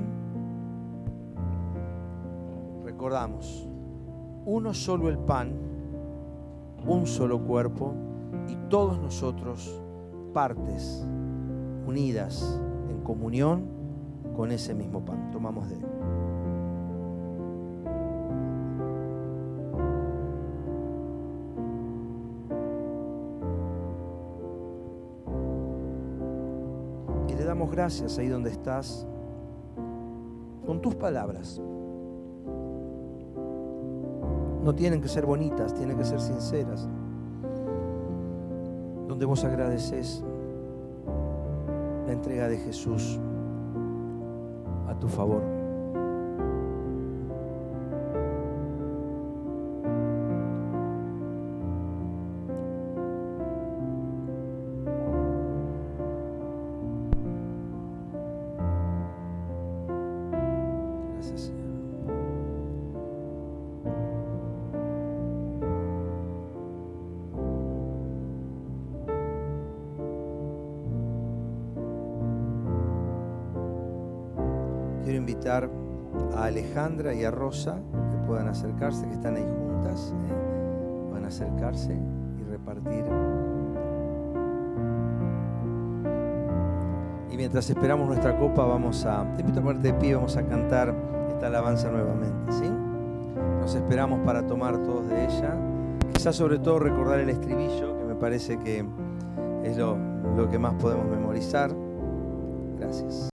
Speaker 1: recordamos, uno solo el pan, un solo cuerpo, y todos nosotros partes unidas en comunión con ese mismo pan. Tomamos de él. Y le damos gracias ahí donde estás, con tus palabras. No tienen que ser bonitas, tienen que ser sinceras. Donde vos agradeces la entrega de Jesús a tu favor. Gracias, Señor. Quiero invitar a Alejandra y a Rosa que puedan acercarse, que están ahí juntas, van a acercarse y repartir. Y mientras esperamos nuestra copa, te invito a ponerte de pie, vamos a cantar esta alabanza nuevamente, ¿sí? Nos esperamos para tomar todos de ella. Quizás sobre todo recordar el estribillo, que me parece que es lo que más podemos memorizar. Gracias.